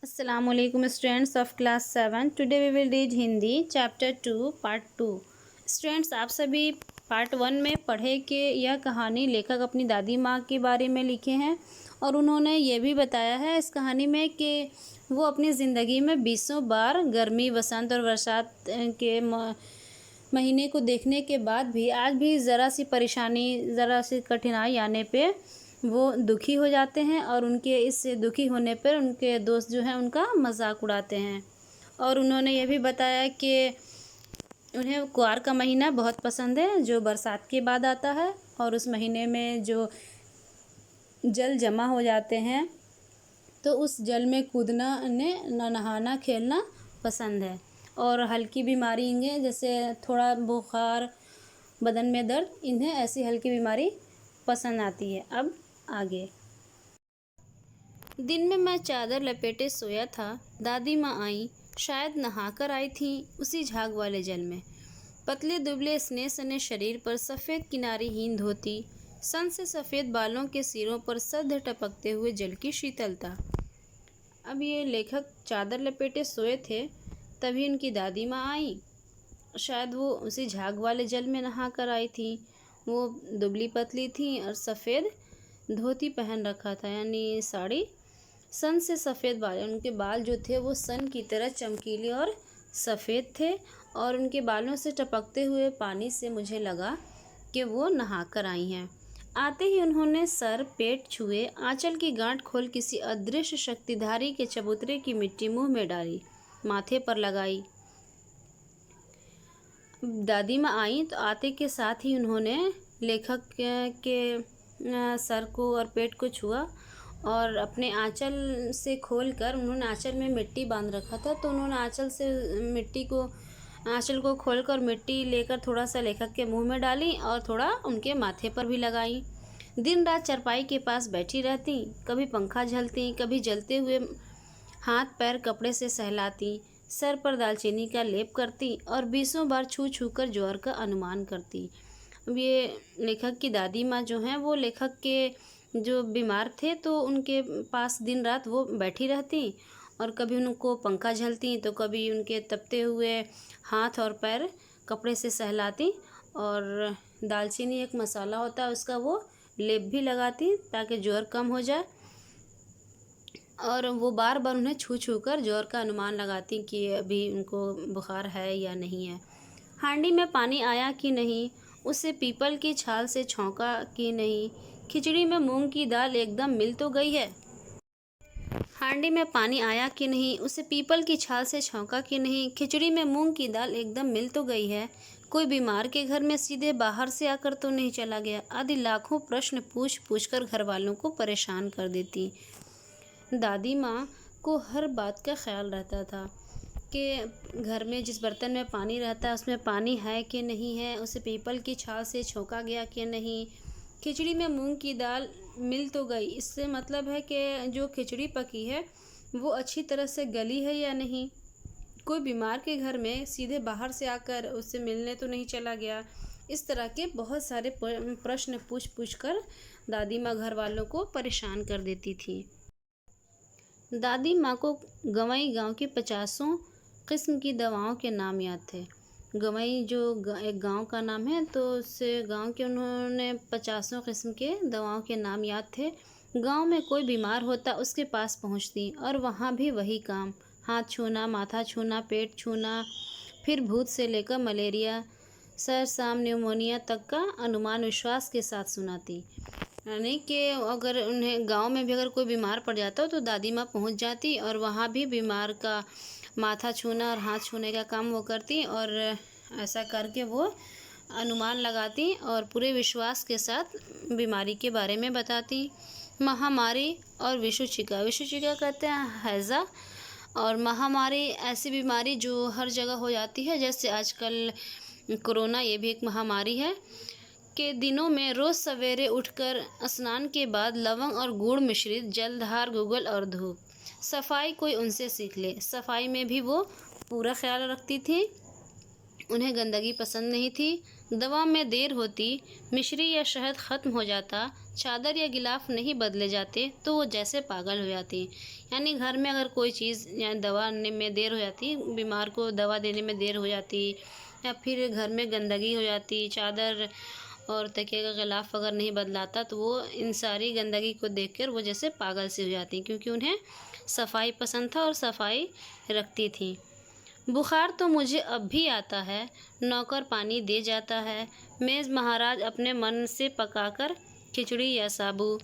Assalamualaikum students of class 7. Today we will read Hindi chapter 2 part 2. Students आप सभी part 1 में पढ़े कि यह कहानी लेखक अपनी दादी माँ के बारे में लिखे हैं और उन्होंने ये भी बताया है इस कहानी में कि वो अपनी ज़िंदगी में बीसों बार गर्मी वसंत और बरसात के महीने को देखने के बाद भी आज भी ज़रा सी परेशानी ज़रा सी कठिनाई आने पे वो दुखी हो जाते हैं और उनके इस दुखी होने पर उनके दोस्त जो हैं उनका मजाक उड़ाते हैं। और उन्होंने ये भी बताया कि उन्हें कुआर का महीना बहुत पसंद है जो बरसात के बाद आता है और उस महीने में जो जल जमा हो जाते हैं तो उस जल में कूदना नहाना खेलना पसंद है। और हल्की बीमारी इन्हें जैसे थोड़ा बुखार बदन में दर्द इन्हें ऐसी हल्की बीमारी पसंद आती है। अब आगे। दिन में मैं चादर लपेटे सोया था। दादी माँ आई, शायद नहाकर आई थी उसी झाग वाले जल में। पतले दुबले स्नेह सने शरीर पर सफ़ेद किनारीहीन धोती, सन से सफ़ेद बालों के सिरों पर सध टपकते हुए जल की शीतलता। अब ये लेखक चादर लपेटे सोए थे, तभी उनकी दादी माँ आई। शायद वो उसी झाग वाले जल में नहाकर आई थी। वो दुबली पतली थी और सफ़ेद धोती पहन रखा था यानी साड़ी। सन से सफ़ेद बाल, उनके बाल जो थे वो सन की तरह चमकीले और सफ़ेद थे और उनके बालों से टपकते हुए पानी से मुझे लगा कि वो नहाकर आई हैं। आते ही उन्होंने सर पेट छुए, आंचल की गांठ खोल किसी अदृश्य शक्तिधारी के चबूतरे की मिट्टी मुंह में डाली, माथे पर लगाई। दादी माँ आई तो आते के साथ ही उन्होंने लेखक के सर को और पेट को छुआ और अपने आंचल से खोलकर, उन्होंने आंचल में मिट्टी बांध रखा था तो उन्होंने आंचल को खोलकर मिट्टी लेकर थोड़ा सा लेखक के मुंह में डाली और थोड़ा उनके माथे पर भी लगाई। दिन रात चरपाई के पास बैठी रहती, कभी पंखा झलती, कभी जलते हुए हाथ पैर कपड़े से सहलाती, सर पर दालचीनी का लेप करती और बीसों बार छू छू कर ज्वर का अनुमान करती। अब ये लेखक की दादी माँ जो हैं वो लेखक के जो बीमार थे तो उनके पास दिन रात वो बैठी रहती और कभी उनको पंखा झलती तो कभी उनके तपते हुए हाथ और पैर कपड़े से सहलाती और दालचीनी एक मसाला होता है उसका वो लेप भी लगाती ताकि ज्वर कम हो जाए। और वो बार बार उन्हें छू छू कर ज्वर का अनुमान लगाती कि अभी उनको बुखार है या नहीं है। हांडी में पानी आया कि नहीं, उसे पीपल की छाल से छौंका कि नहीं, खिचड़ी में मूंग की दाल एकदम मिल तो गई है। हांडी में पानी आया कि नहीं, उसे पीपल की छाल से छौंका कि नहीं, खिचड़ी में मूंग की दाल एकदम मिल तो गई है, कोई बीमार के घर में सीधे बाहर से आकर तो नहीं चला गया, आदि लाखों प्रश्न पूछ पूछ कर घर वालों को परेशान कर देती। दादी माँ को हर बात का ख्याल रहता था कि घर में जिस बर्तन में पानी रहता है उसमें पानी है कि नहीं है, उसे पीपल की छाल से छोंका गया कि नहीं, खिचड़ी में मूंग की दाल मिल तो गई, इससे मतलब है कि जो खिचड़ी पकी है वो अच्छी तरह से गली है या नहीं, कोई बीमार के घर में सीधे बाहर से आकर उससे मिलने तो नहीं चला गया। इस तरह के बहुत सारे प्रश्न पूछ पूछ कर दादी माँ घर वालों को परेशान कर देती थी। दादी माँ को गंवई गांव की 50 किस्म की दवाओं के नाम याद थे। गंवई जो एक गांव का नाम है तो उस गांव के उन्होंने 50 किस्म के दवाओं के नाम याद थे। गांव में कोई बीमार होता उसके पास पहुंचती और वहाँ भी वही काम, हाथ छूना, माथा छूना, पेट छूना, फिर भूत से लेकर मलेरिया, सर सांप न्यूमोनिया तक का अनुमान विश्वास के साथ सुनाती। यानी कि अगर उन्हें गांव में भी अगर कोई बीमार पड़ जाता तो दादी माँ पहुँच जाती और वहाँ भी बीमार का माथा छूना और हाथ छूने का काम वो करती और ऐसा करके वो अनुमान लगाती और पूरे विश्वास के साथ बीमारी के बारे में बताती। महामारी और विषुचिका, विषुचिका कहते हैं हैज़ा, और महामारी ऐसी बीमारी जो हर जगह हो जाती है, जैसे आजकल कोरोना ये भी एक महामारी है। के दिनों में रोज़ सवेरे उठकर स्नान के बाद लवंग और गुड़ मिश्रित जलधार गुगल और धूप, सफाई कोई उनसे सीख ले, सफाई में भी वो पूरा ख्याल रखती थी। उन्हें गंदगी पसंद नहीं थी। दवा में देर होती, मिश्री या शहद ख़त्म हो जाता, चादर या गिलाफ नहीं बदले जाते तो वो जैसे पागल हो जाती। यानी घर में अगर कोई चीज़ या दवा आने में देर हो जाती, बीमार को दवा देने में देर हो जाती, या फिर घर में गंदगी हो जाती, चादर और तकिए का गिलाफ अगर नहीं बदलाता, तो वो इन सारी गंदगी को देखकर वो जैसे पागल सी हो जाती, क्योंकि उन्हें सफाई पसंद था और सफाई रखती थी। बुखार तो मुझे अब भी आता है, नौकर पानी दे जाता है, मेज़ महाराज अपने मन से पकाकर खिचड़ी या साबू,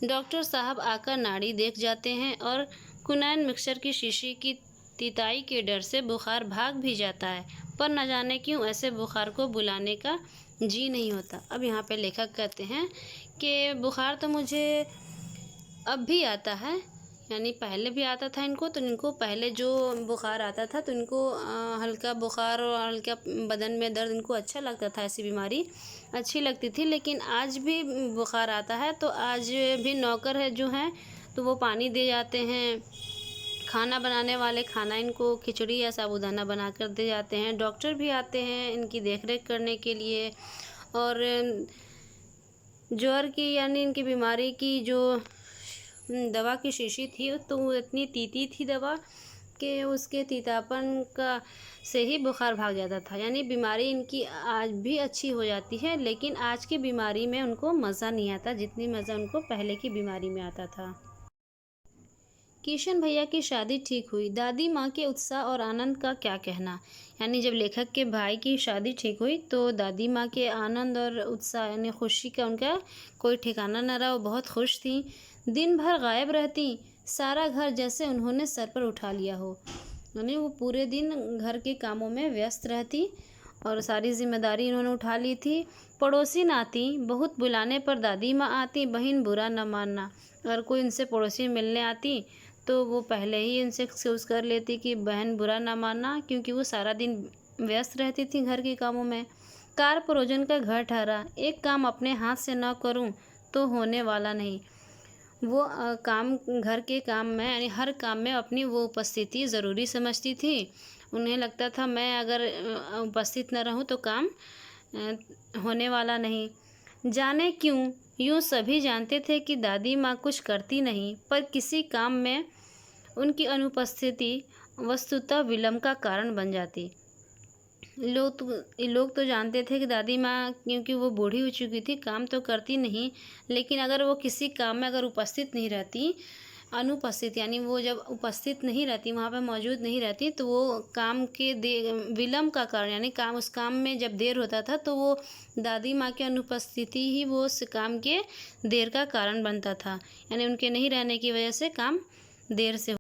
डॉक्टर साहब आकर नाड़ी देख जाते हैं, और कुनैन मिक्सर की शीशी की तिताई के डर से बुखार भाग भी जाता है, पर न जाने क्यों ऐसे बुखार को बुलाने का जी नहीं होता। अब यहाँ पे लेखक कहते हैं कि बुखार तो मुझे अब भी आता है, यानी पहले भी आता था इनको, तो इनको पहले जो बुखार आता था तो इनको हल्का बुखार और हल्का बदन में दर्द इनको अच्छा लगता था, ऐसी बीमारी अच्छी लगती थी। लेकिन आज भी बुखार आता है तो आज भी नौकर है जो हैं तो वो पानी दे जाते हैं, खाना बनाने वाले खाना इनको खिचड़ी या साबूदाना बना कर दे जाते हैं, डॉक्टर भी आते हैं इनकी देखरेख करने के लिए। और ज्वर की यानी इनकी बीमारी की जो दवा की शीशी थी तो वो इतनी तीती थी दवा कि उसके तीतापन का से ही बुखार भाग जाता था। यानी बीमारी इनकी आज भी अच्छी हो जाती है, लेकिन आज की बीमारी में उनको मज़ा नहीं आता जितनी मज़ा उनको पहले की बीमारी में आता था। किशन भैया की शादी ठीक हुई, दादी माँ के उत्साह और आनंद का क्या कहना। यानी जब लेखक के भाई की शादी ठीक हुई तो दादी माँ के आनंद और उत्साह यानी खुशी का उनका कोई ठिकाना न रहा, वो बहुत खुश थी। दिन भर गायब रहती, सारा घर जैसे उन्होंने सर पर उठा लिया हो। यानी वो पूरे दिन घर के कामों में व्यस्त रहती और सारी जिम्मेदारी इन्होंने उठा ली थी। पड़ोसी न आती, बहुत बुलाने पर दादी माँ आती, बहन बुरा न मानना। अगर कोई उनसे पड़ोसी मिलने आती तो वो पहले ही उनसे एक्सक्यूज़ कर लेती कि बहन बुरा ना मानना, क्योंकि वो सारा दिन व्यस्त रहती थी घर के कामों में। कार परोजन का घर ठहरा, एक काम अपने हाथ से न करूं तो होने वाला नहीं। वो काम घर के काम में यानी हर काम में अपनी वो उपस्थिति ज़रूरी समझती थी। उन्हें लगता था मैं अगर उपस्थित न रहूं तो काम होने वाला नहीं। जाने क्यों यूँ सभी जानते थे कि दादी माँ कुछ करती नहीं, पर किसी काम में उनकी अनुपस्थिति वस्तुतः विलंब का कारण बन जाती। लोग तो जानते थे कि दादी माँ क्योंकि वो बूढ़ी हो चुकी थी काम तो करती नहीं, लेकिन अगर वो किसी काम में अगर उपस्थित नहीं रहती, अनुपस्थित यानी वो जब उपस्थित नहीं रहती, वहाँ पे मौजूद नहीं रहती, तो वो काम के विलंब का कारण यानी उस काम में जब देर होता था तो वो दादी माँ की अनुपस्थिति ही वो उस काम के देर का कारण बनता था। यानी उनके नहीं रहने की वजह से काम देर से।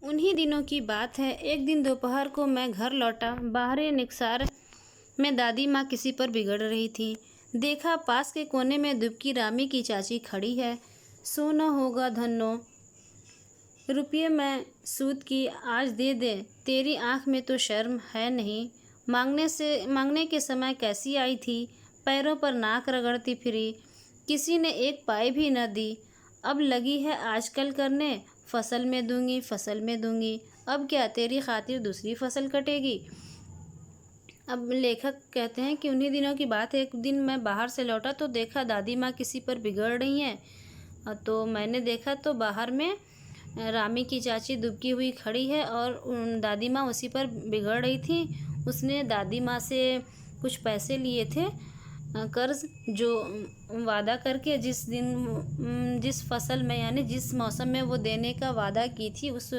उन्हीं दिनों की बात है, एक दिन दोपहर को मैं घर लौटा, बाहरी निकसार में दादी माँ किसी पर बिगड़ रही थी। देखा पास के कोने में दुबकी रामी की चाची खड़ी है। सोना होगा धन्नो, रुपये में सूद की आज दे दे, तेरी आँख में तो शर्म है नहीं। मांगने के समय कैसी आई थी, पैरों पर नाक रगड़ती फिरी, किसी ने एक पाई भी न दी। अब लगी है आजकल करने, फसल में दूंगी फसल में दूंगी, अब क्या तेरी खातिर दूसरी फसल कटेगी। अब लेखक कहते हैं कि उन्हीं दिनों की बात है, एक दिन मैं बाहर से लौटा तो देखा दादी माँ किसी पर बिगड़ रही हैं। तो मैंने देखा तो बाहर में रामी की चाची दुबकी हुई खड़ी है और दादी माँ उसी पर बिगड़ रही थी। उसने दादी माँ से कुछ पैसे लिए थे कर्ज, जो वादा करके जिस फसल में यानी जिस मौसम में वो देने का वादा की थी, उस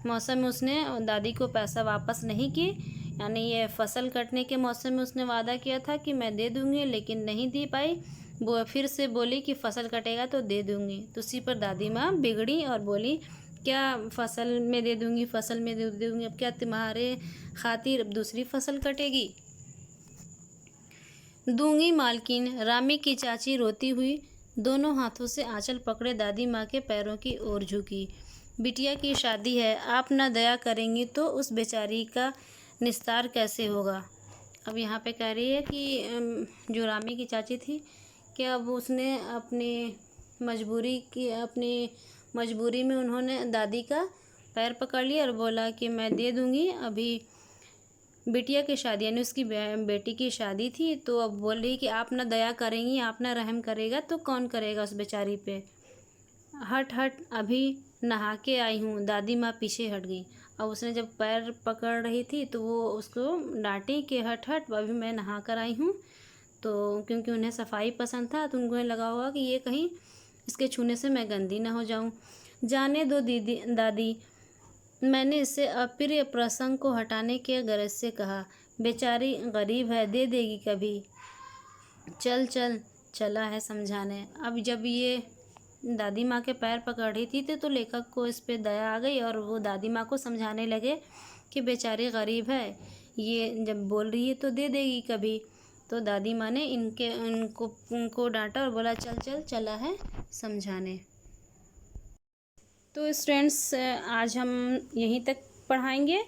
मौसम में उसने दादी को पैसा वापस नहीं की। यानी ये फसल कटने के मौसम में उसने वादा किया था कि मैं दे दूँगी, लेकिन नहीं दे पाई। वो फिर से बोली कि फसल कटेगा तो दे दूँगी, तो उसी पर दादी माँ बिगड़ी और बोली क्या फसल में दे दूँगी फसल में दे दूँगी, अब क्या तुम्हारे खातिर अब दूसरी फसल कटेगी। दूंगी मालकिन, रामी की चाची रोती हुई दोनों हाथों से आंचल पकड़े दादी माँ के पैरों की ओर झुकी। बिटिया की शादी है, आप न दया करेंगी तो उस बेचारी का निस्तार कैसे होगा। अब यहाँ पे कह रही है कि जो रामी की चाची थी कि अब उसने अपनी मजबूरी में उन्होंने दादी का पैर पकड़ लिया और बोला कि मैं दे दूँगी, अभी बिटिया की शादी यानी उसकी बेटी की शादी थी। तो अब बोल रही कि आप ना दया करेंगी, आप ना रहम करेगा तो कौन करेगा उस बेचारी पे। हट हट, अभी नहा के आई हूँ। दादी माँ पीछे हट गई। अब उसने जब पैर पकड़ रही थी तो वो उसको डांटी कि हट हट, अभी मैं नहा कर आई हूँ। तो क्योंकि उन्हें सफाई पसंद था तो उनको लगा होगा कि ये कहीं इसके छूने से मैं गंदी ना हो जाऊँ। जाने दो दीदी दादी, मैंने इससे अप्रिय प्रसंग को हटाने के गरज से कहा। बेचारी गरीब है, दे देगी कभी। चल चल, चला है समझाने। अब जब ये दादी माँ के पैर पकड़ रही थी तो लेखक को इस पे दया आ गई और वो दादी माँ को समझाने लगे कि बेचारी गरीब है, ये जब बोल रही है तो दे देगी कभी। तो दादी माँ ने उनको डांटा और बोला चल चल, चला है समझाने। तो स्टूडेंट्स, आज हम यहीं तक पढ़ाएंगे।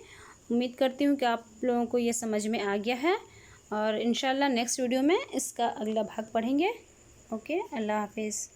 उम्मीद करती हूँ कि आप लोगों को ये समझ में आ गया है और इंशाल्लाह नेक्स्ट वीडियो में इसका अगला भाग पढ़ेंगे। ओके, अल्लाह हाफिज़।